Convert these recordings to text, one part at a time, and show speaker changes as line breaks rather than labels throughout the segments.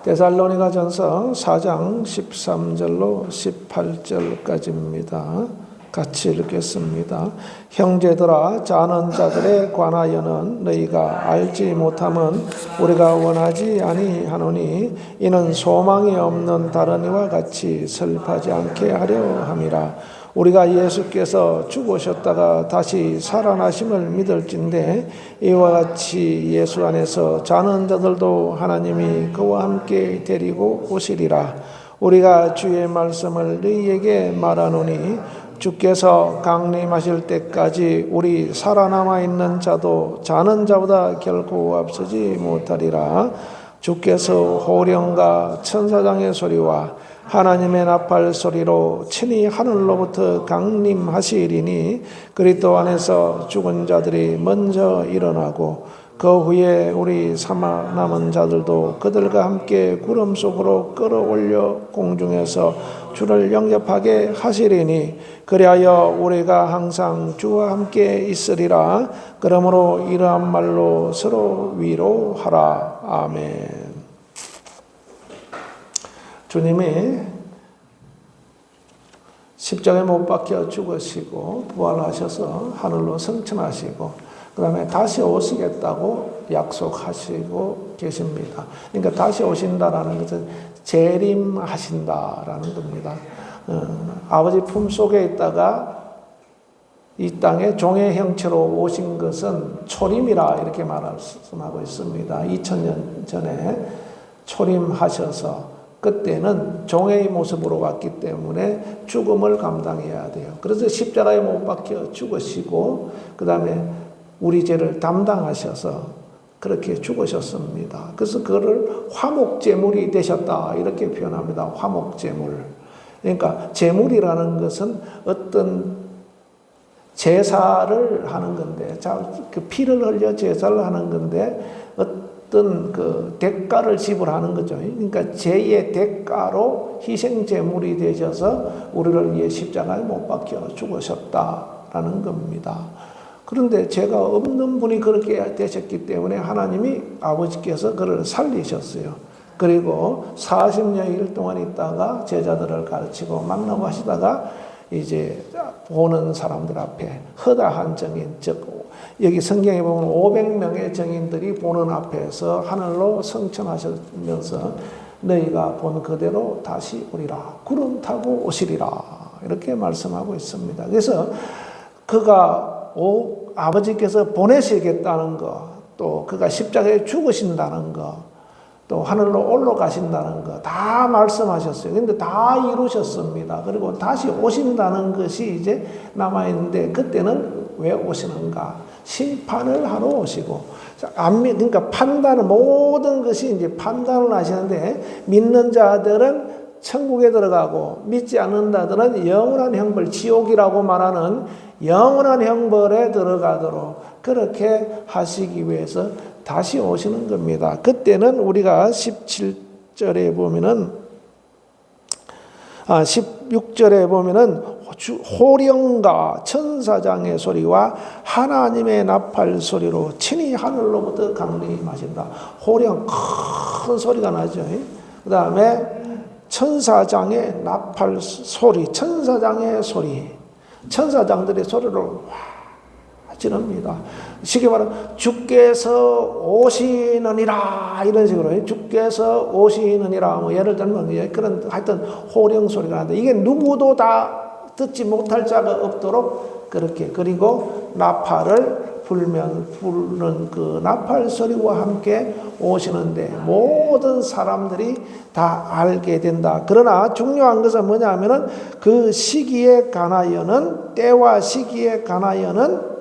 데살로니가전서 4장 13절로 18절까지입니다. 같이 읽겠습니다. 형제들아, 자는 자들에 관하여는 너희가 알지 못함은 우리가 원하지 아니하노니 이는 소망이 없는 다른 이와 같이 슬퍼하지 않게 하려 함이라. 우리가 예수께서 죽으셨다가 다시 살아나심을 믿을진데 이와 같이 예수 안에서 자는 자들도 하나님이 그와 함께 데리고 오시리라. 우리가 주의 말씀을 너희에게 말하노니 주께서 강림하실 때까지 우리 살아남아 있는 자도 자는 자보다 결코 앞서지 못하리라. 주께서 호령과 천사장의 소리와 하나님의 나팔 소리로 친히 하늘로부터 강림하시리니 그리스도 안에서 죽은 자들이 먼저 일어나고 그 후에 우리 남은 자들도 그들과 함께 구름 속으로 끌어올려 공중에서 주를 영접하게 하시리니 그리하여 우리가 항상 주와 함께 있으리라. 그러므로 이러한 말로 서로 위로하라. 아멘. 주님이 십자가에 못 박혀 죽으시고 부활하셔서 하늘로 승천하시고 그 다음에 다시 오시겠다고 약속하시고 계십니다. 그러니까 다시 오신다라는 것은 재림하신다라는 겁니다. 아버지 품속에 있다가 이 땅에 종의 형체로 오신 것은 초림이라 이렇게 말씀하고 있습니다. 2000년 전에 초림하셔서 그때는 종의 모습으로 왔기 때문에 죽음을 감당해야 돼요. 그래서 십자가에 못 박혀 죽으시고 그 다음에 우리 죄를 담당하셔서 그렇게 죽으셨습니다. 그래서 그거를 화목제물이 되셨다 이렇게 표현합니다. 화목제물. 그러니까 제물이라는 것은 어떤 제사를 하는 건데, 그 피를 흘려 제사를 하는 건데 어떤 그 대가를 지불하는 거죠. 그러니까 죄의 대가로 희생 제물이 되셔서 우리를 위해 십자가에 못 박혀 죽으셨다라는 겁니다. 그런데 죄가 없는 분이 그렇게 되셨기 때문에 하나님이 아버지께서 그를 살리셨어요. 그리고 40여일 동안 있다가 제자들을 가르치고 만나고 하시다가 이제 보는 사람들 앞에 허다한 정인, 즉 여기 성경에 보면 500명의 정인들이 보는 앞에서 하늘로 승천하시면서 너희가 본 그대로 다시 오리라. 구름 타고 오시리라. 이렇게 말씀하고 있습니다. 그래서 그가 아버지께서 보내시겠다는 것, 또 그가 십자가에 죽으신다는 것, 또 하늘로 올라가신다는 것 다 말씀하셨어요. 그런데 다 이루셨습니다. 그리고 다시 오신다는 것이 이제 남아있는데 그때는 왜 오시는가? 심판을 하러 오시고, 그러니까 판단을, 모든 것이 이제 판단을 하시는데 믿는 자들은 천국에 들어가고 믿지 않는 자들은 영원한 형벌, 지옥이라고 말하는 영원한 형벌에 들어가도록 그렇게 하시기 위해서 다시 오시는 겁니다. 그때는 우리가 17절에 보면은 16절에 보면은 호령과 천사장의 소리와 하나님의 나팔 소리로 친히 하늘로부터 강림하신다. 호령 큰 소리가 나죠. 그 다음에 천사장의 나팔 소리, 천사장의 소리, 천사장들의 소리를 지릅니다. 쉽게 말하면 주께서 오시느니라 이런 식으로 주께서 오시느니라 뭐 예를 들면 그런 하여튼 호령 소리가 나는데 이게 누구도 다 듣지 못할 자가 없도록 그렇게, 그리고 나팔을 부르는 그 나팔 소리와 함께 오시는데 모든 사람들이 다 알게 된다. 그러나 중요한 것은 뭐냐면은 그 시기에 관하여는, 때와 시기에 관하여는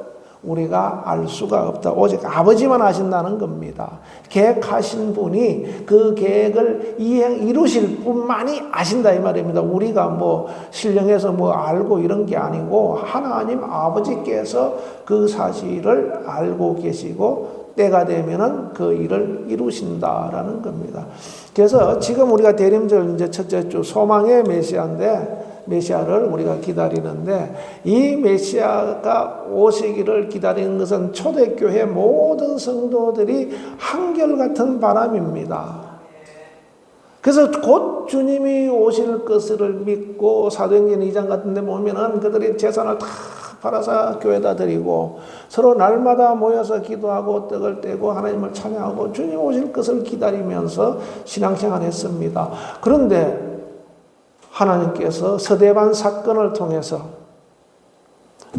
우리가 알 수가 없다. 오직 아버지만 아신다는 겁니다. 계획하신 분이 그 계획을 이루실 분만이 아신다 이 말입니다. 우리가 뭐 신령해서 뭐 알고 이런 게 아니고 하나님 아버지께서 그 사실을 알고 계시고 때가 되면은 그 일을 이루신다라는 겁니다. 그래서 지금 우리가 대림절 이제 첫째 주 소망의 메시아인데, 메시아를 우리가 기다리는데, 이 메시아가 오시기를 기다리는 것은 초대교회 모든 성도들이 한결같은 바람입니다. 그래서 곧 주님이 오실 것을 믿고 사도행전 2장 같은 데 보면은 그들이 재산을 다 팔아서 교회에다 드리고 서로 날마다 모여서 기도하고 떡을 떼고 하나님을 찬양하고 주님 오실 것을 기다리면서 신앙생활을 했습니다. 그런데 하나님께서 서대반 사건을 통해서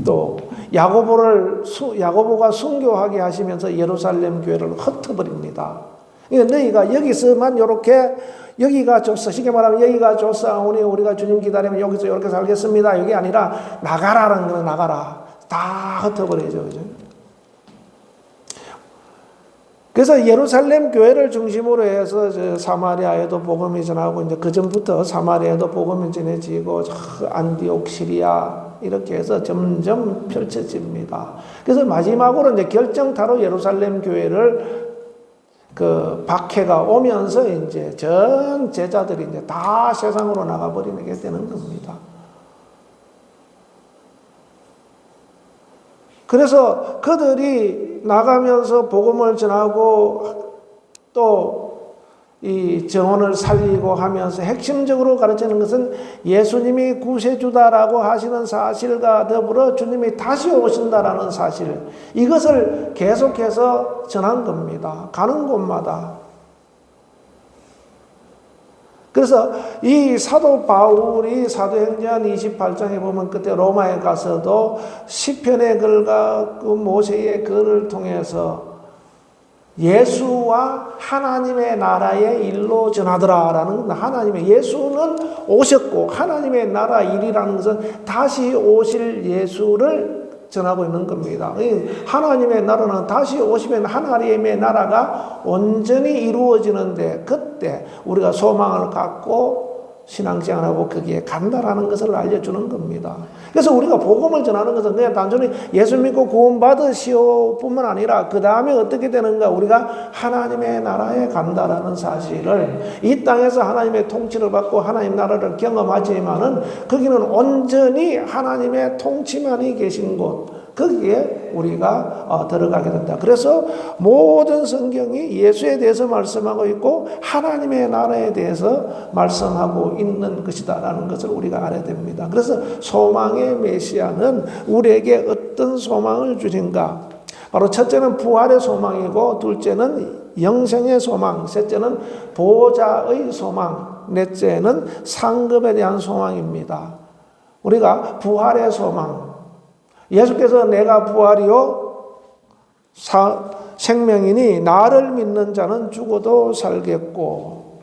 또 야고보가 순교하게 하시면서 예루살렘 교회를 흩어버립니다. 너희가 여기서만 이렇게 여기가 좋소. 쉽게 말하면 여기가 좋소. 우리가 주님 기다리면 여기서 이렇게 살겠습니다. 여기 아니라 나가라는 거는 나가라. 다 흩어버리죠. 그죠? 그래서 예루살렘 교회를 중심으로 해서 사마리아에도 복음이 전하고 이제 그 전부터 사마리아에도 복음이 전해지고 안디옥, 시리아 이렇게 해서 점점 펼쳐집니다. 그래서 마지막으로 이제 결정타로 예루살렘 교회를 그 박해가 오면서 이제 전 제자들이 이제 다 세상으로 나가버리게 되는 겁니다. 그래서 그들이 나가면서 복음을 전하고 또 이 정원을 살리고 하면서 핵심적으로 가르치는 것은 예수님이 구세주다라고 하시는 사실과 더불어 주님이 다시 오신다라는 사실, 이것을 계속해서 전한 겁니다. 가는 곳마다. 그래서 이 사도 바울이 사도행전 28장에 보면 그때 로마에 가서도 시편의 글과 그 모세의 글을 통해서 예수와 하나님의 나라의 일로 전하더라라는 것. 하나님의 예수는 오셨고 하나님의 나라 일이라는 것은 다시 오실 예수를 전하고 있는 겁니다. 하나님의 나라는 다시 오시면 하나님의 나라가 온전히 이루어지는데 그때 우리가 소망을 갖고 신앙생활하고 거기에 간다라는 것을 알려주는 겁니다. 그래서 우리가 복음을 전하는 것은 그냥 단순히 예수 믿고 구원받으시오 뿐만 아니라 그 다음에 어떻게 되는가, 우리가 하나님의 나라에 간다라는 사실을, 이 땅에서 하나님의 통치를 받고 하나님 나라를 경험하지만은 거기는 온전히 하나님의 통치만이 계신 곳, 거기에 우리가 들어가게 된다. 그래서 모든 성경이 예수에 대해서 말씀하고 있고 하나님의 나라에 대해서 말씀하고 있는 것이다라는 것을 우리가 알아야 됩니다. 그래서 소망의 메시아는 우리에게 어떤 소망을 주신가? 바로 첫째는 부활의 소망이고, 둘째는 영생의 소망, 셋째는 보호자의 소망, 넷째는 상급에 대한 소망입니다. 우리가 부활의 소망, 예수께서 내가 부활이요 생명이니 나를 믿는 자는 죽어도 살겠고,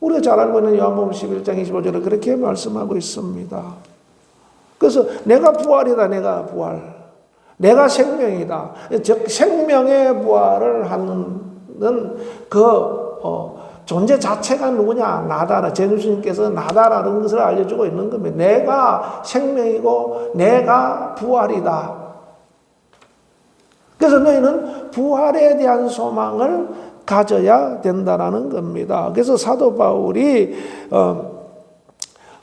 우리가 잘 알고 있는 요한복음 11장 25절에 그렇게 말씀하고 있습니다. 그래서 내가 부활이다, 내가 부활, 내가 생명이다. 즉 생명의 부활을 하는 그 존재 자체가 누구냐? 나다라. 제주님께서 나다라는 것을 알려주고 있는 겁니다. 내가 생명이고 내가 부활이다. 그래서 너희는 부활에 대한 소망을 가져야 된다라는 겁니다. 그래서 사도 바울이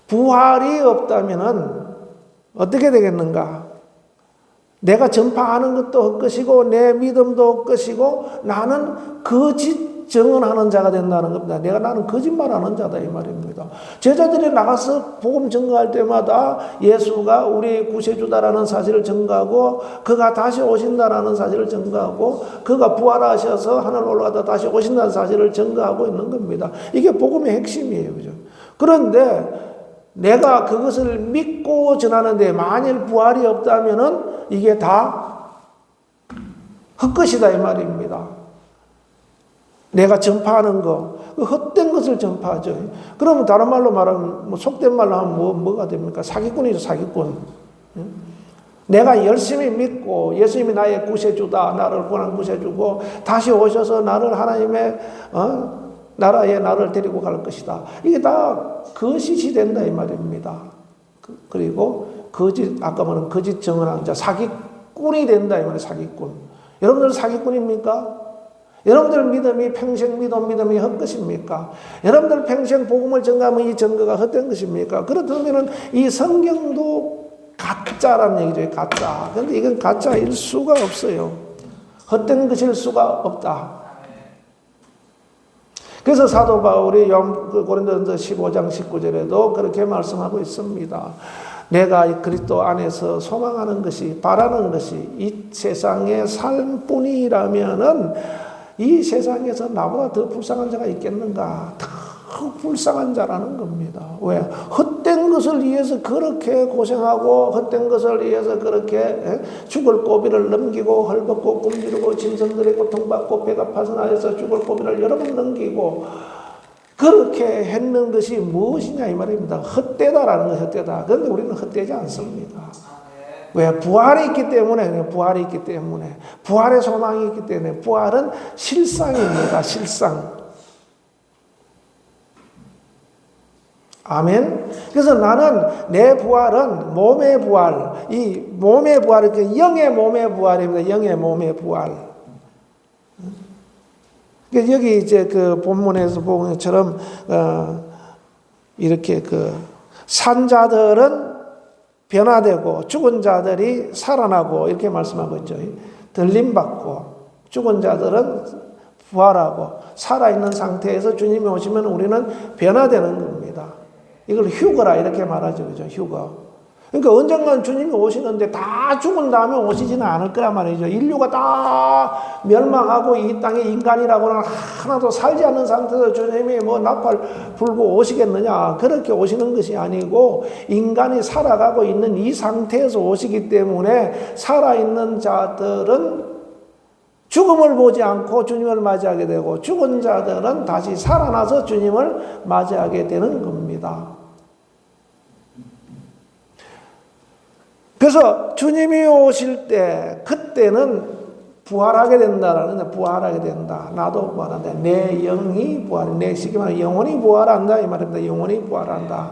부활이 없다면은 어떻게 되겠는가? 내가 전파하는 것도 헛것이고 내 믿음도 헛것이고 나는 거짓 증언하는 자가 된다는 겁니다. 나는 거짓말하는 자다 이 말입니다. 제자들이 나가서 복음 증거할 때마다 예수가 우리 구세주다라는 사실을 증거하고 그가 다시 오신다라는 사실을 증거하고 그가 부활하셔서 하늘 올라가다 다시 오신다는 사실을 증거하고 있는 겁니다. 이게 복음의 핵심이에요. 그죠? 그런데 내가 그것을 믿고 전하는데 만일 부활이 없다면은 이게 다 헛것이다 이 말입니다. 내가 전파하는 거, 헛된 것을 전파하죠. 그러면 다른 말로 말하면, 속된 말로 하면 뭐가 됩니까? 사기꾼이죠, 사기꾼. 내가 열심히 믿고 예수님이 나의 구세주다, 나를 구원한 구세주고 다시 오셔서 나를 하나님의 나라에 나를 데리고 갈 것이다. 이게 다 거짓이 된다 이 말입니다. 그리고 아까 말한 거짓 증언하는 자, 사기꾼이 된다 이 말이에요. 사기꾼. 여러분들 사기꾼입니까? 여러분들 믿음이 평생 믿음이 헛것입니까? 여러분들 평생 복음을 전가하면 이 전거가 헛된 것입니까? 그렇다면 이 성경도 가짜라는 얘기죠. 가짜. 그런데 이건 가짜일 수가 없어요. 헛된 것일 수가 없다. 그래서 사도 바울이 고린도전서 15장 19절에도 그렇게 말씀하고 있습니다. 내가 그리스도 안에서 소망하는 것이, 바라는 것이 이 세상의 삶뿐이라면은 이 세상에서 나보다 더 불쌍한 자가 있겠는가? 더 불쌍한 자라는 겁니다. 왜? 헛된 것을 위해서 그렇게 고생하고 헛된 것을 위해서 그렇게 죽을 고비를 넘기고 헐벗고 굶주리고 짐승들의 고통받고 배가 파선하여서 죽을 고비를 여러 번 넘기고 그렇게 했는 것이 무엇이냐 이 말입니다. 헛되다라는 것이 헛되다. 그런데 우리는 헛되지 않습니다. 왜? 부활이 있기 때문에, 부활이 있기 때문에, 부활의 소망이 있기 때문에, 부활은 실상입니다. 실상. 아멘. 그래서 나는 내 부활은 몸의 부활, 이 몸의 부활은 영의 몸의 부활입니다. 영의 몸의 부활. 여기 이제 그 본문에서 보는 것처럼 이렇게 그 산자들은 변화되고 죽은 자들이 살아나고 이렇게 말씀하고 있죠. 들림받고 죽은 자들은 부활하고 살아있는 상태에서 주님이 오시면 우리는 변화되는 겁니다. 이걸 휴거라 이렇게 말하죠. 그죠? 휴거. 그러니까 언젠간 주님이 오시는데 다 죽은 다음에 오시지는 않을 거란 말이죠. 인류가 다 멸망하고 이 땅에 인간이라고는 하나도 살지 않는 상태에서 주님이 뭐 나팔 불고 오시겠느냐. 그렇게 오시는 것이 아니고 인간이 살아가고 있는 이 상태에서 오시기 때문에 살아있는 자들은 죽음을 보지 않고 주님을 맞이하게 되고 죽은 자들은 다시 살아나서 주님을 맞이하게 되는 겁니다. 그래서 주님이 오실 때 그때는 부활하게 된다라는 부활하게 된다. 나도 부활한다. 내 영이 부활, 내 쉽게 말하면 영혼이 부활한다 이 말입니다. 영혼이 부활한다.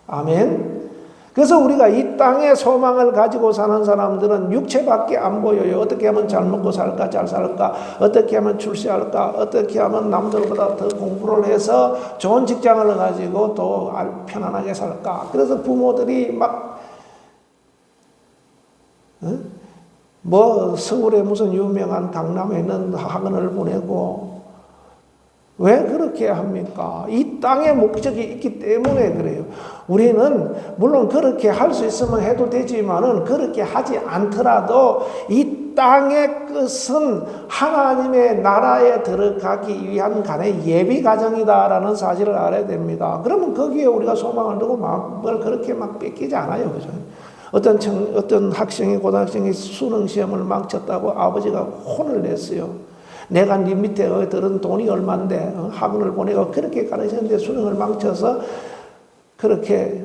아멘. 그래서 우리가 이 땅에 소망을 가지고 사는 사람들은 육체밖에 안 보여요. 어떻게 하면 잘 먹고 살까, 잘 살까, 어떻게 하면 출세할까, 어떻게 하면 남들보다 더 공부를 해서 좋은 직장을 가지고 더 편안하게 살까. 그래서 부모들이 막 뭐 서울에 무슨 유명한 강남에 있는 학원을 보내고 왜 그렇게 합니까? 이 땅에 목적이 있기 때문에 그래요. 우리는 물론 그렇게 할 수 있으면 해도 되지만은 그렇게 하지 않더라도 이 땅의 끝은 하나님의 나라에 들어가기 위한 간의 예비 과정이다라는 사실을 알아야 됩니다. 그러면 거기에 우리가 소망을 두고 마음을 그렇게 막 뺏기지 않아요. 그죠? 어떤 학생이 고등학생이 수능 시험을 망쳤다고 아버지가 혼을 냈어요. 내가 네 밑에 들은 돈이 얼만데 학원을 보내고 그렇게 가르쳤는데 수능을 망쳐서 그렇게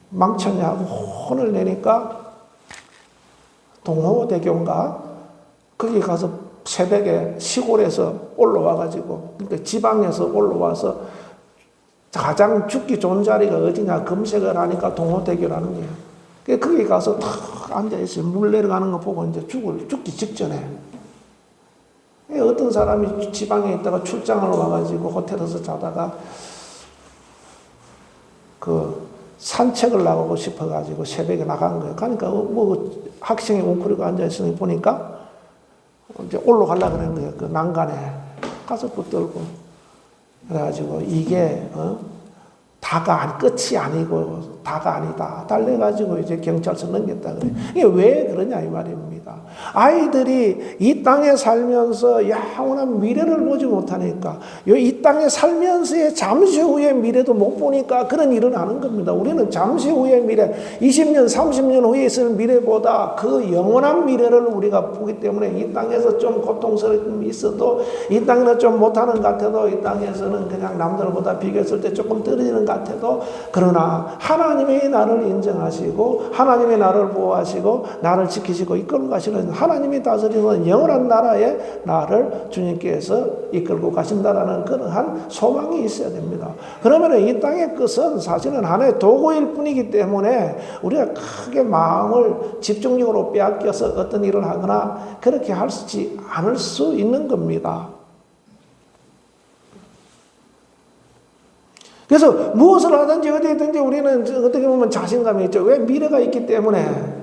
망쳤냐고 혼을 내니까 동호대교인가 거기 가서 새벽에 시골에서 올라와가지고 그러니까 지방에서 올라와서 가장 죽기 좋은 자리가 어디냐 검색을 하니까 동호대교라는 거예요. 거기 가서 탁 앉아있어요. 물 내려가는 거 보고 이제 죽기 직전에. 어떤 사람이 지방에 있다가 출장을 와가지고 호텔에서 자다가 그 산책을 나가고 싶어가지고 새벽에 나간 거예요. 그러니까 뭐 학생이 웅크리고 앉아있으니 보니까 이제 올라가려고 그러는 거예요. 그 난간에 가서 붙들고. 그래가지고 이게 다가 끝이 아니고 다가 아니다. 달래가지고 이제 경찰서 넘겼다 그래. 이게 왜 그러냐 이 말입니다. 아이들이 이 땅에 살면서 영원한 미래를 보지 못하니까 이 땅에 살면서의 잠시 후의 미래도 못 보니까 그런 일을 하는 겁니다. 우리는 잠시 후의 미래, 20년, 30년 후에 있을 미래보다 그 영원한 미래를 우리가 보기 때문에 이 땅에서 좀 고통스러움이 있어도 이 땅에는 좀 못하는 것 같아도 이 땅에서는 그냥 남들보다 비교했을 때 조금 떨어지는 것 같아도 그러나 하나님이 나를 인정하시고 하나님이 나를 보호하시고 나를 지키시고 이끌고 가시는 하나님이 다스리는 영원한 나라에 나를 주님께서 이끌고 가신다라는 그러한 소망이 있어야 됩니다. 그러면 이 땅의 끝은 사실은 하나의 도구일 뿐이기 때문에 우리가 크게 마음을 집중력으로 빼앗겨서 어떤 일을 하거나 그렇게 하지 않을 수 있는 겁니다. 그래서 무엇을 하든지 어디든지 우리는 어떻게 보면 자신감이 있죠. 왜? 미래가 있기 때문에.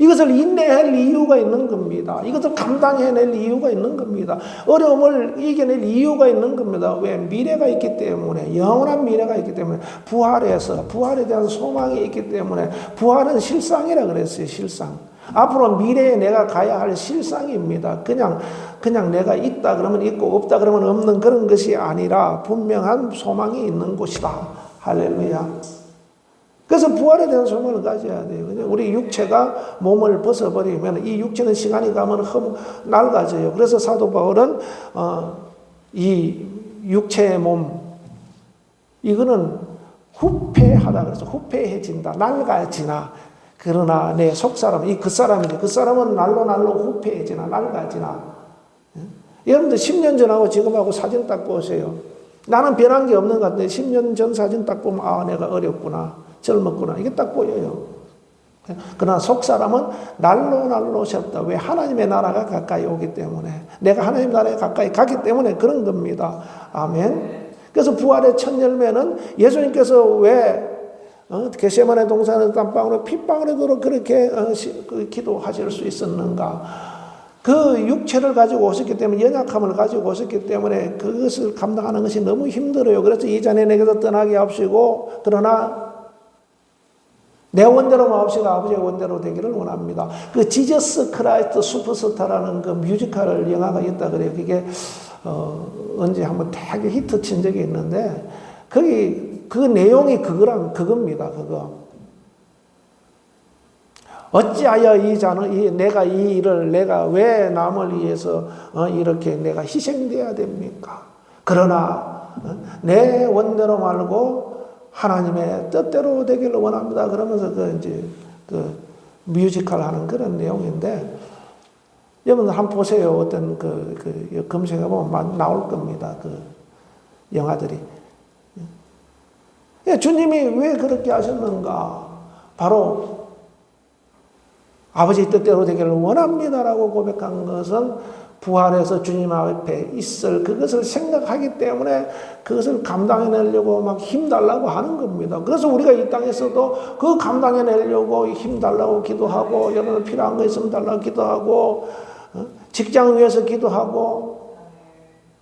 이것을 인내할 이유가 있는 겁니다. 이것을 감당해낼 이유가 있는 겁니다. 어려움을 이겨낼 이유가 있는 겁니다. 왜? 미래가 있기 때문에, 영원한 미래가 있기 때문에, 부활에 대한 소망이 있기 때문에, 부활은 실상이라 그랬어요. 실상. 앞으로 미래에 내가 가야 할 실상입니다. 그냥 내가 있다 그러면 있고 없다 그러면 없는 그런 것이 아니라 분명한 소망이 있는 곳이다. 할렐루야. 그래서 부활에 대한 소망을 가져야 돼요. 우리 육체가 몸을 벗어버리면 이 육체는 시간이 가면 낡아져요. 그래서 사도 바울은 이 육체의 몸 이거는 후패하다 그래서 후패해진다. 낡아지나. 그러나 내 속사람, 그 사람은 날로 후패해지나 낡아지나. 여러분들 10년 전하고 지금하고 사진 딱 보세요. 나는 변한 게 없는 것 같은데 10년 전 사진 딱 보면 내가 어렸구나. 젊었구나. 이게 딱 보여요. 그러나 속사람은 날로 새롭다. 왜? 하나님의 나라가 가까이 오기 때문에. 내가 하나님 나라에 가까이 가기 때문에 그런 겁니다. 아멘. 그래서 부활의 첫 열매는 예수님께서 왜 겟세마네 동산에서 땀방울에 핏방울에도 그렇게 기도하실 수 있었는가? 그 육체를 가지고 오셨기 때문에, 연약함을 가지고 오셨기 때문에 그것을 감당하는 것이 너무 힘들어요. 그래서 이전에 내게서 떠나게 하시고, 그러나 내 원대로 마옵시고 아버지의 원대로 되기를 원합니다. 그 지저스 크라이스트 슈퍼스타라는 그 뮤지컬 영화가 있다 그래요. 그게 언제 한번 되게 히트 친 적이 있는데 거기 그 내용이 그겁니다. 그거. 어찌하여 내가 이 일을 내가 왜 남을 위해서 이렇게 내가 희생돼야 됩니까? 그러나 내 원대로 말고 하나님의 뜻대로 되기를 원합니다. 그러면서 그 뮤지컬 하는 그런 내용인데, 여러분들 한번 보세요. 어떤 검색해보면 나올 겁니다. 그 영화들이. 주님이 왜 그렇게 하셨는가? 바로 아버지 뜻대로 되기를 원합니다라고 고백한 것은 부활해서 주님 앞에 있을 그것을 생각하기 때문에 그것을 감당해내려고 막 힘달라고 하는 겁니다. 그래서 우리가 이 땅에서도 그 감당해내려고 힘달라고 기도하고, 여러분 필요한 거 있으면 달라고 기도하고, 직장을 위해서 기도하고,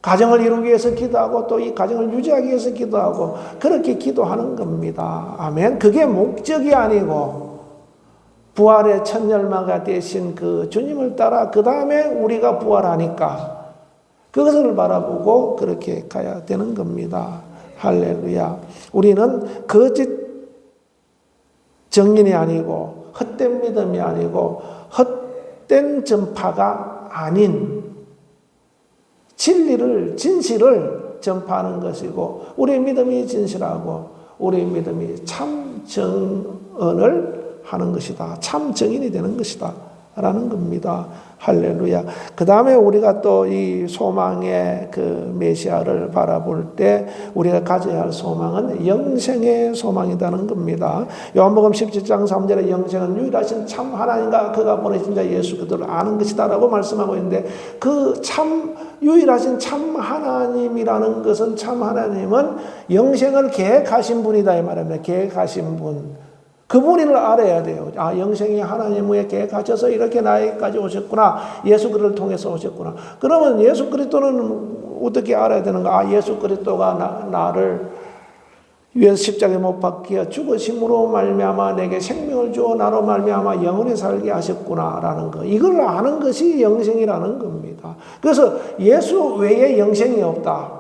가정을 이루기 위해서 기도하고, 또 이 가정을 유지하기 위해서 기도하고, 그렇게 기도하는 겁니다. 아멘. 그게 목적이 아니고 부활의 첫 열매가 되신 그 주님을 따라 그 다음에 우리가 부활하니까 그것을 바라보고 그렇게 가야 되는 겁니다. 할렐루야. 우리는 거짓 정인이 아니고 헛된 믿음이 아니고 헛된 전파가 아닌 진실을 전파하는 것이고, 우리의 믿음이 진실하고 우리의 믿음이 참 정언을 하는 것이다. 참 정인이 되는 것이다. 라는 겁니다. 할렐루야. 그 다음에 우리가 또 이 소망의 그 메시아를 바라볼 때 우리가 가져야 할 소망은 영생의 소망이라는 겁니다. 요한복음 17장 3절에 영생은 유일하신 참 하나님과 그가 보내신 자 예수 그리스도를 아는 것이다 라고 말씀하고 있는데, 그 참 유일하신 참 하나님이라는 것은, 참 하나님은 영생을 계획하신 분이다 이 말입니다. 계획하신 분. 그분을 알아야 돼요. 영생이 하나님의 계획하셔서 이렇게 나에게까지 오셨구나. 예수 그리스도를 통해서 오셨구나. 그러면 예수 그리스도는 어떻게 알아야 되는가? 예수 그리스도가 나를 위해서 십자가에 못 박혀 죽으심으로 말미암아 내게 생명을 주어 나로 말미암아 영원히 살게 하셨구나라는 거. 이걸 아는 것이 영생이라는 겁니다. 그래서 예수 외에 영생이 없다.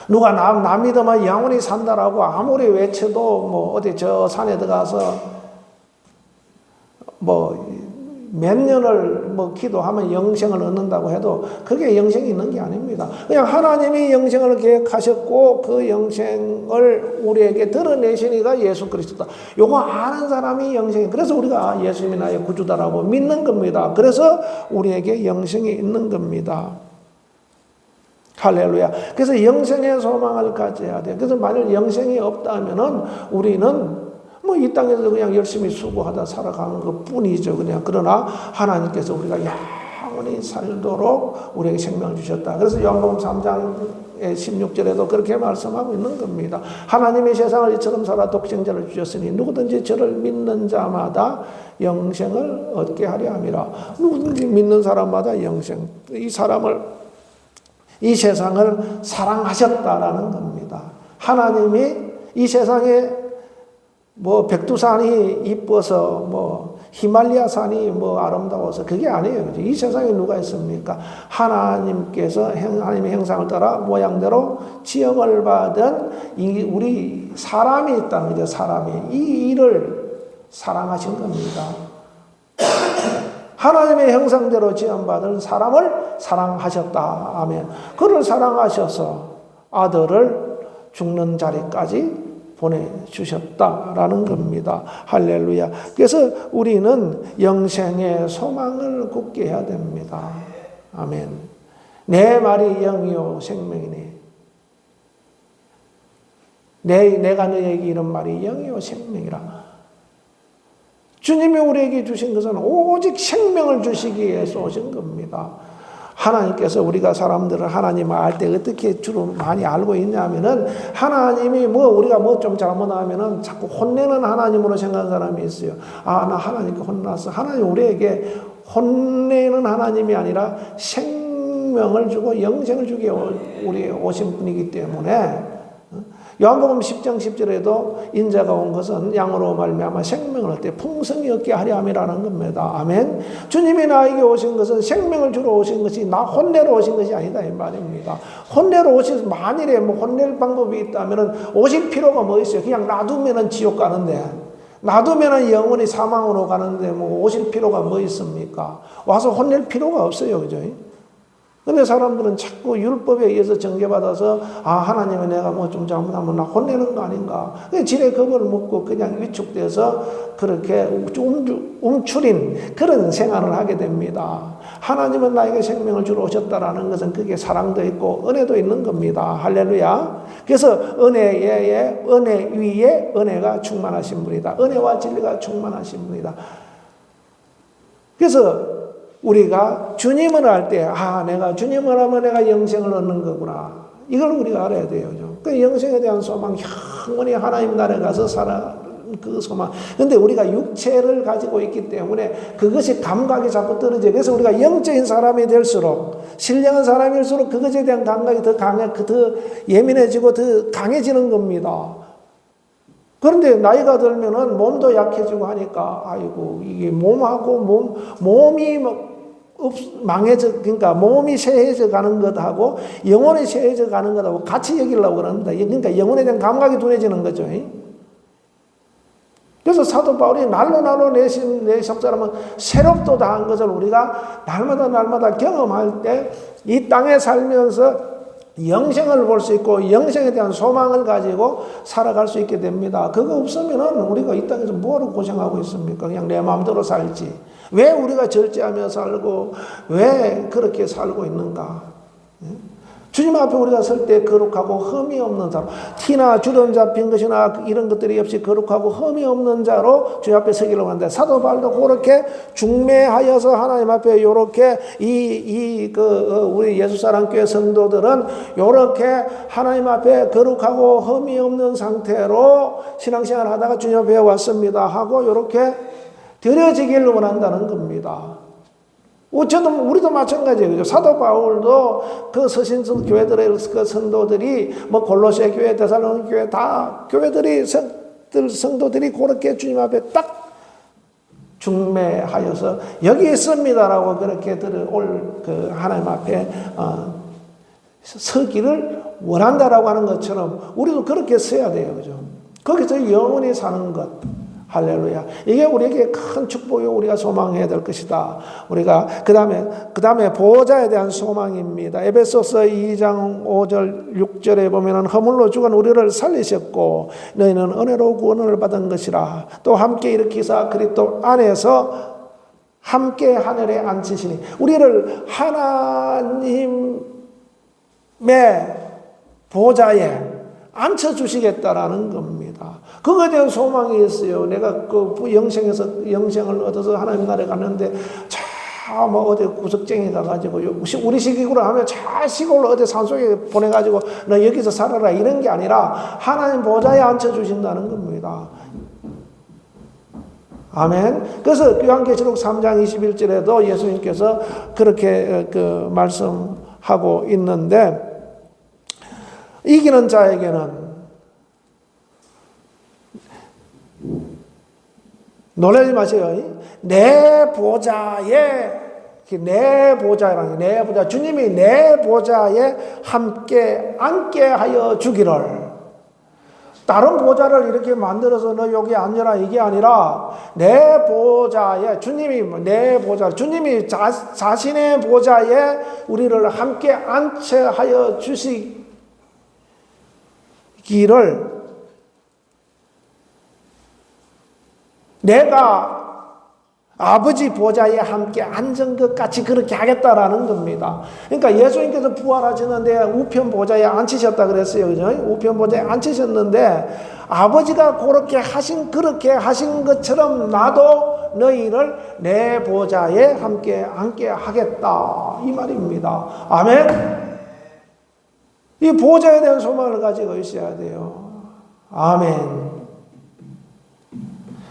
누가 나 믿으면 영원히 산다라고 아무리 외쳐도 어디 저 산에 들어가서 몇 년을 기도하면 영생을 얻는다고 해도 그게 영생이 있는 게 아닙니다. 그냥 하나님이 영생을 계획하셨고 그 영생을 우리에게 드러내시니까 예수 그리스도다. 요거 아는 사람이 영생이. 그래서 우리가 예수님이 나의 구주다라고 믿는 겁니다. 그래서 우리에게 영생이 있는 겁니다. 할렐루야. 그래서 영생의 소망을 가져야 돼요. 그래서 만약 영생이 없다면은 우리는 이 땅에서 그냥 열심히 수고하다 살아가는 것 뿐이죠. 그러나 하나님께서 우리가 영원히 살도록 우리에게 생명을 주셨다. 그래서 요한복음 3장 16절에도 그렇게 말씀하고 있는 겁니다. 하나님이 세상을 이처럼 살아 독생자를 주셨으니 누구든지 저를 믿는 자마다 영생을 얻게 하려 함이라. 누구든지 믿는 사람마다 영생. 이 세상을 사랑하셨다라는 겁니다. 하나님이 이 세상에 백두산이 이뻐서 히말리아 산이 아름다워서 그게 아니에요. 이 세상에 누가 있습니까? 하나님께서 하나님의 형상을 따라 모양대로 지음을 받은 우리 사람이 있다는 거죠. 사람이. 이 일을 사랑하신 겁니다. 하나님의 형상대로 지음받은 사람을 사랑하셨다. 아멘. 그를 사랑하셔서 아들을 죽는 자리까지 보내주셨다라는 겁니다. 할렐루야. 그래서 우리는 영생의 소망을 굳게 해야 됩니다. 아멘. 내 말이 영이요 생명이니. 내가 너에게 이런 말이 영이요 생명이라. 주님이 우리에게 주신 것은 오직 생명을 주시기 위해서 오신 겁니다. 하나님께서 우리가 사람들을 하나님을 알 때 어떻게 주로 많이 알고 있냐면은 하나님이 우리가 좀 잘못하면은 자꾸 혼내는 하나님으로 생각하는 사람이 있어요. 나 하나님께 혼났어. 하나님 우리에게 혼내는 하나님이 아니라 생명을 주고 영생을 주기 위해 우리에 오신 분이기 때문에 요한복음 10장 10절에도 인자가 온 것은 양으로 말미암아 생명을 얻되 풍성히 얻게 하려 함이라는 겁니다. 아멘. 주님이 나에게 오신 것은 생명을 주러 오신 것이 나 혼내러 오신 것이 아니다 이 말입니다. 혼내러 오신 만일에 혼낼 방법이 있다면 오실 필요가 뭐 있어요? 그냥 놔두면은 지옥 가는데 놔두면은 영원히 사망으로 가는데 오실 필요가 뭐 있습니까? 와서 혼낼 필요가 없어요. 그죠? 근데 사람들은 자꾸 율법에 의해서 정죄받아서 하나님이 내가 좀 잘못하면 나 혼내는 거 아닌가. 지레 겁을 먹고 그냥 위축돼서 그렇게 움츠린 그런 생활을 하게 됩니다. 하나님은 나에게 생명을 주러 오셨다라는 것은 그게 사랑도 있고 은혜도 있는 겁니다. 할렐루야. 그래서 은혜 위에 은혜가 충만하신 분이다. 은혜와 진리가 충만하신 분이다. 그래서 우리가 주님을 알 때, 내가 주님을 하면 내가 영생을 얻는 거구나. 이걸 우리가 알아야 돼요. 그 영생에 대한 소망, 영원히 하나님 나라에 가서 살아, 그 소망. 근데 우리가 육체를 가지고 있기 때문에 그것이 감각이 자꾸 떨어져요. 그래서 우리가 영적인 사람이 될수록, 신령한 사람일수록 그것에 대한 감각이 더 예민해지고 더 강해지는 겁니다. 그런데 나이가 들면은 몸도 약해지고 하니까, 이게 몸이 그러니까 몸이 쇠해져 가는 것하고 영혼이 쇠해져 가는 것하고 같이 여기려고 그럽니다. 그러니까 영혼에 대한 감각이 둔해지는 거죠. 그래서 사도 바울이 날로 내 속사람은 새롭도다 한 것을 우리가 날마다 경험할 때 이 땅에 살면서 영생을 볼 수 있고 영생에 대한 소망을 가지고 살아갈 수 있게 됩니다. 그거 없으면은 우리가 이 땅에서 뭐하러 고생하고 있습니까? 그냥 내 마음대로 살지. 왜 우리가 절제하며 살고 왜 그렇게 살고 있는가? 주님 앞에 우리가 설 때 거룩하고 흠이 없는 자로, 티나 주름 잡힌 것이나 이런 것들이 없이 거룩하고 흠이 없는 자로 주님 앞에 서기려고 하는데, 사도 바울도 그렇게 중매하여서 하나님 앞에 요렇게 우리 예수사랑교회 성도들은 요렇게 하나님 앞에 거룩하고 흠이 없는 상태로 신앙생활 하다가 주님 앞에 왔습니다 하고 요렇게 드려지기를 원한다는 겁니다. 우리도 마찬가지예요. 그죠? 사도 바울도 그 서신서 교회들의 그 성도들이 골로새 교회, 데살로니가 교회 다 교회들이 성도들이 그렇게 주님 앞에 딱 중매하여서 여기 있습니다라고 그렇게 하나님 앞에 서기를 원한다라고 하는 것처럼 우리도 그렇게 서야 돼요. 그죠? 거기서 영원히 사는 것. 할렐루야. 이게 우리에게 큰 축복이고 우리가 소망해야 될 것이다. 우리가 그 다음에 보호자에 대한 소망입니다. 에베소서 2장 5절 6절에 보면은 허물로 죽은 우리를 살리셨고 너희는 은혜로 구원을 받은 것이라. 또 함께 일으키사 그리스도 안에서 함께 하늘에 앉히시니 우리를 하나님의 보좌에 앉혀주시겠다라는 겁니다. 그거에 대한 소망이 있어요. 내가 영생을 얻어서 하나님 나라에 갔는데 저 뭐 어디 구석쟁이 가가지고 우리 시기로 하면 저 시골 어디 산속에 보내가지고 너 여기서 살아라 이런 게 아니라 하나님 보좌에 앉혀주신다는 겁니다. 아멘. 그래서 요한계시록 3장 21절에도 예수님께서 그렇게 말씀하고 있는데, 이기는 자에게는 놀라지 마세요. 내 보좌에, 내 보좌라는 내 보좌, 주님이 내 보좌에 함께 앉게 하여 주기를. 다른 보좌를 이렇게 만들어서 너 여기 앉아라 이게 아니라 내 보좌에, 주님이 내 보좌, 주님이 자신의 보좌에 우리를 함께 앉게 하여 주시기를 내가 아버지 보좌에 함께 앉은 것 같이 그렇게 하겠다라는 겁니다. 그러니까 예수님께서 부활하시는데 우편 보좌에 앉히셨다 그랬어요. 그죠? 우편 보좌에 앉히셨는데 아버지가 그렇게 하신 것처럼 나도 너희를 내 보좌에 함께 앉게 하겠다. 이 말입니다. 아멘? 이 보좌에 대한 소망을 가지고 있어야 돼요. 아멘.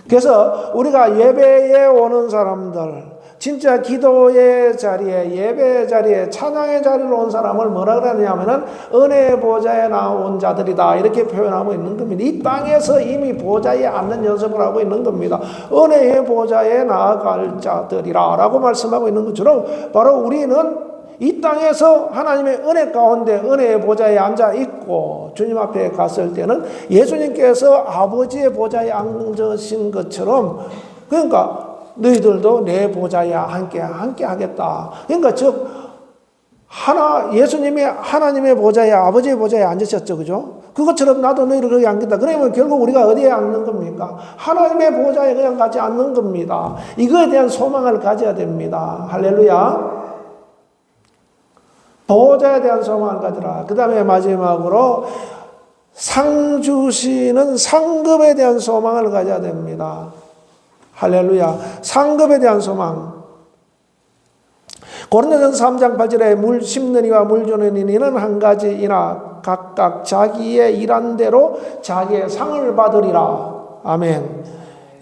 그래서 우리가 예배에 오는 사람들, 진짜 기도의 자리에, 예배의 자리에, 찬양의 자리로 온 사람을 뭐라 그러냐면은 은혜의 보좌에 나온 자들이다 이렇게 표현하고 있는 겁니다. 이 땅에서 이미 보좌에 앉는 연습을 하고 있는 겁니다. 은혜의 보좌에 나아갈 자들이라 라고 말씀하고 있는 것처럼 바로 우리는 이 땅에서 하나님의 은혜 가운데 은혜의 보좌에 앉아 있고 주님 앞에 갔을 때는 예수님께서 아버지의 보좌에 앉으신 것처럼, 그러니까 너희들도 내 보좌에 함께 하겠다. 그러니까 즉 예수님이 하나님의 보좌에, 아버지의 보좌에 앉으셨죠. 그죠? 그것처럼 나도 너희를 거기 앉겠다. 그러면 결국 우리가 어디에 앉는 겁니까? 하나님의 보좌에 그냥 같이 앉는 겁니다. 이거에 대한 소망을 가져야 됩니다. 할렐루야. 보호자에 대한 소망을 가지라. 그 다음에 마지막으로 상 주시는 상급에 대한 소망을 가져야 됩니다. 할렐루야. 상급에 대한 소망. 고린도전서 3장 8절에 물 심는 이와 물 주는 이는 한 가지이나 각각 자기의 일한 대로 자기의 상을 받으리라. 아멘.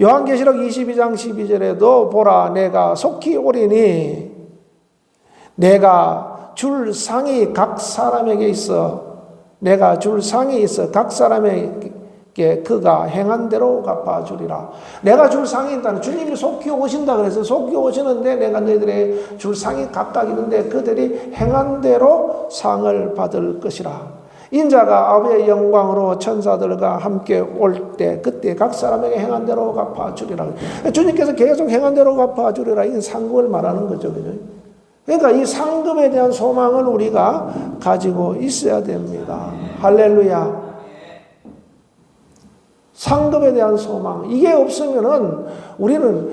요한계시록 22장 12절에도 보라 내가 속히 오리니 내가 줄 상이 각 사람에게 있어. 내가 줄 상이 있어. 각 사람에게 그가 행한 대로 갚아주리라. 내가 줄 상이 있다는, 주님이 속히 오신다 그래서 속히 오시는데 내가 너희들의 줄 상이 각각 있는데 그들이 행한 대로 상을 받을 것이라. 인자가 아버지의 영광으로 천사들과 함께 올 때 그때 각 사람에게 행한 대로 갚아주리라. 주님께서 계속 행한 대로 갚아주리라. 이 상급을 말하는 거죠. 그죠? 그러니까 이 상급에 대한 소망을 우리가 가지고 있어야 됩니다. 할렐루야. 상급에 대한 소망. 이게 없으면은 우리는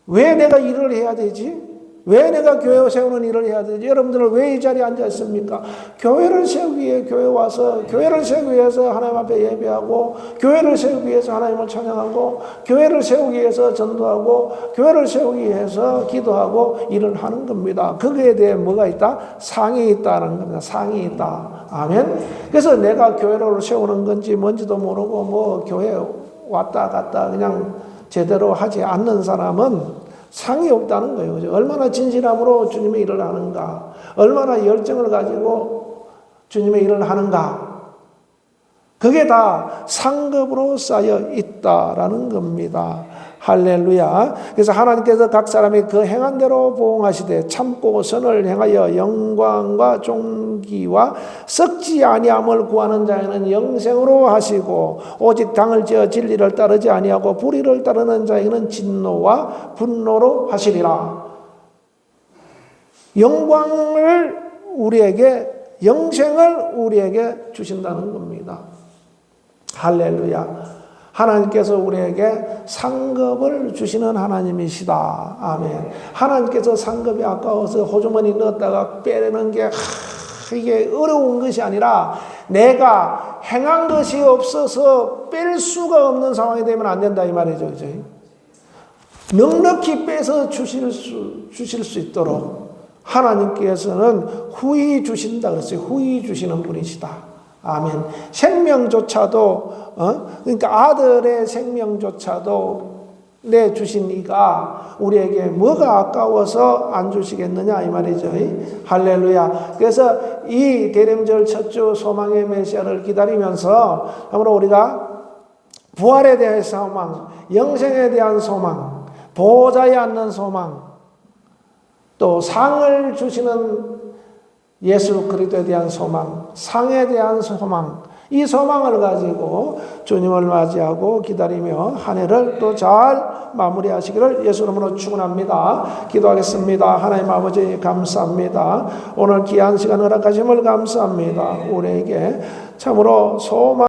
왜 내가 일을 해야 되지? 왜 내가 교회 세우는 일을 해야 되지? 여러분들은 왜 이 자리에 앉아 있습니까? 교회를 세우기 위해 교회 와서, 교회를 세우기 위해서 하나님 앞에 예배하고, 교회를 세우기 위해서 하나님을 찬양하고, 교회를 세우기 위해서 전도하고, 교회를 세우기 위해서 기도하고 일을 하는 겁니다. 거기에 대해 뭐가 있다? 상이 있다는 겁니다. 상이 있다. 아멘. 그래서 내가 교회를 세우는 건지 뭔지도 모르고 뭐 교회 왔다 갔다 그냥 제대로 하지 않는 사람은 상이 없다는 거예요. 얼마나 진실함으로 주님의 일을 하는가, 얼마나 열정을 가지고 주님의 일을 하는가, 그게 다 상급으로 쌓여 있다라는 겁니다. 할렐루야. 그래서 하나님께서 각 사람이 그 행한 대로 보응하시되 참고 선을 행하여 영광과 존귀와 썩지 아니함을 구하는 자에는 영생으로 하시고, 오직 당을 지어 진리를 따르지 아니하고 불의를 따르는 자에게는 진노와 분노로 하시리라. 영광을 우리에게, 영생을 우리에게 주신다는 겁니다. 할렐루야. 하나님께서 우리에게 상급을 주시는 하나님이시다. 아멘. 하나님께서 상급이 아까워서 호주머니 넣었다가 빼내는 게 이게 어려운 것이 아니라 내가 행한 것이 없어서 뺄 수가 없는 상황이 되면 안 된다 이 말이죠. 그죠? 넉넉히 빼서 주실 수 있도록 하나님께서는 후히 주신다 그랬어요. 후히 주시는 분이시다. 아멘. 생명조차도 그러니까 아들의 생명조차도 내주신 이가 우리에게 뭐가 아까워서 안 주시겠느냐 이 말이죠. 할렐루야. 그래서 이 대림절 첫주 소망의 메시아를 기다리면서 아무로 우리가 부활에 대한 소망, 영생에 대한 소망, 보호자에 앉는 소망, 또 상을 주시는 예수 그리스도에 대한 소망, 상에 대한 소망, 이 소망을 가지고 주님을 맞이하고 기다리며 한 해를 또 잘 마무리하시기를 예수 이름으로 축원합니다. 기도하겠습니다. 하나님 아버지 감사합니다. 오늘 귀한 시간 허락하심을 감사합니다. 우리에게 참으로 소망